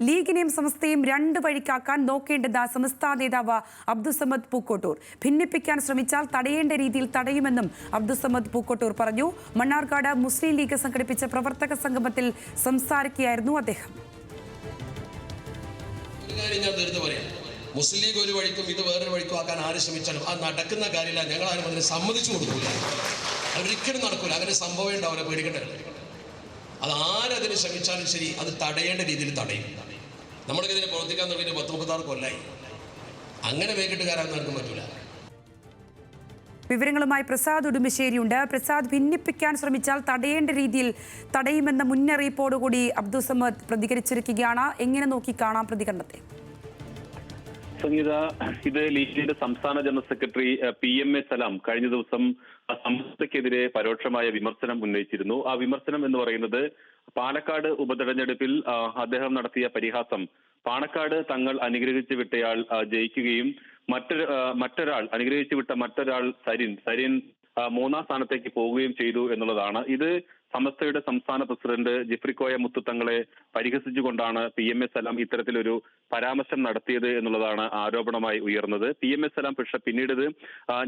ലീഗിനെയും സമസ്തയും രണ്ട് വഴിക്കാക്കാൻ നോക്കേണ്ടത് സമസ്ത നേതാവ് അബ്ദുസമദ് പൂക്കോട്ടൂർ. ഭിന്നിപ്പിക്കാൻ ശ്രമിച്ചാൽ തടയേണ്ട രീതിയിൽ തടയുമെന്നും അബ്ദുസമദ് പൂക്കോട്ടൂർ പറഞ്ഞു. മണ്ണാർക്കാട് മുസ്ലിം ലീഗ് സംഘടിപ്പിച്ച പ്രവർത്തക സംഗമത്തിൽ സംസാരിക്കുകയായിരുന്നു അദ്ദേഹം. മുസ്ലിം ലീഗ് ഒരു വഴിക്കും ഇത് വേറൊരു വഴിക്കും ആക്കാൻ ആര് ശ്രമിച്ചാലും അത് നടക്കുന്ന കാര്യമില്ല. ഞങ്ങൾ ആരും അതിനെ സമ്മതിച്ചു കൊടുക്കില്ല. അതൊരിക്കലും നടക്കില്ല. അങ്ങനെ സംഭവം ഉണ്ടാവില്ല. പേടിക്കേണ്ട. അത് ആരതിന് ശ്രമിച്ചാലും ശരി, അത് തടയേണ്ട രീതിയിൽ തടയും. നമ്മൾക്ക് ഇതിനെ പ്രവർത്തിക്കാൻ തുടങ്ങിയിട്ട് 10-36 കൊല്ലായി. അങ്ങനെ വേഗിട്ടുകാരാൻ നടക്കാൻ പറ്റൂല. വിവരങ്ങളുമായി പ്രസാദ് ഉടുമ്പശ്ശേരിയുണ്ട്. പ്രസാദ്, ഭിന്നിപ്പിക്കാൻ ശ്രമിച്ചാൽ തടയേണ്ട രീതിയിൽ തടയുമെന്ന മുന്നറിയിപ്പോടുകൂടി അബ്ദുസമദ് പ്രതികരിച്ചിരിക്കുകയാണ്. എങ്ങനെ നോക്കിക്കാണാം പ്രതികരണത്തെ? സംഗീത, ഇത് ലീഗിന്റെ സംസ്ഥാന ജനറൽ സെക്രട്ടറി PMA സലാം കഴിഞ്ഞ ദിവസം സമസ്തയ്ക്കെതിരെ പരോക്ഷമായ വിമർശനം ഉന്നയിച്ചിരുന്നു. ആ വിമർശനം എന്ന് പറയുന്നത് പാലക്കാട് ഉപതെരഞ്ഞെടുപ്പിൽ അദ്ദേഹം നടത്തിയ പരിഹാസം, പാണക്കാട് തങ്ങൾ അനുഗ്രഹിച്ചു വിട്ടയാൾ ജയിക്കുകയും മറ്റൊരാൾ അനുഗ്രഹിച്ചു വിട്ട മറ്റൊരാൾ സരിൻ 3ാം സ്ഥാനത്തേക്ക് പോവുകയും ചെയ്തു എന്നുള്ളതാണ്. ഇത് സമസ്തയുടെ സംസ്ഥാന പ്രസിഡന്റ് ജിഫ്രിക്കോയ മുത്തുത്തങ്ങളെ പരിഹസിച്ചുകൊണ്ടാണ് PMA സലാം ഇത്തരത്തിലൊരു പരാമർശം നടത്തിയത് എന്നുള്ളതാണ് ആരോപണമായി ഉയർന്നത്. PMA സലാം പക്ഷെ പിന്നീട്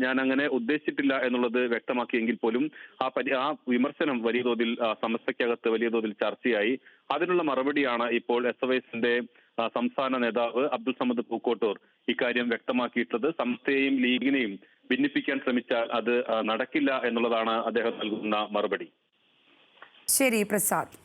ഞാൻ അങ്ങനെ ഉദ്ദേശിച്ചിട്ടില്ല എന്നുള്ളത് വ്യക്തമാക്കിയെങ്കിൽ പോലും ആ വിമർശനം വലിയ തോതിൽ സമസ്തയ്ക്കകത്ത് വലിയ തോതിൽ ചർച്ചയായി. അതിനുള്ള മറുപടിയാണ് ഇപ്പോൾ SFIന്റെ സംസ്ഥാന നേതാവ് അബ്ദുസമദ് പൂക്കോട്ടൂർ ഇക്കാര്യം വ്യക്തമാക്കിയിട്ടുള്ളത്. സമസ്തയെയും ലീഗിനെയും ഭിന്നിപ്പിക്കാൻ ശ്രമിച്ചാൽ അത് നടക്കില്ല എന്നുള്ളതാണ് അദ്ദേഹം നൽകുന്ന മറുപടി. ശരി പ്രസാദ്.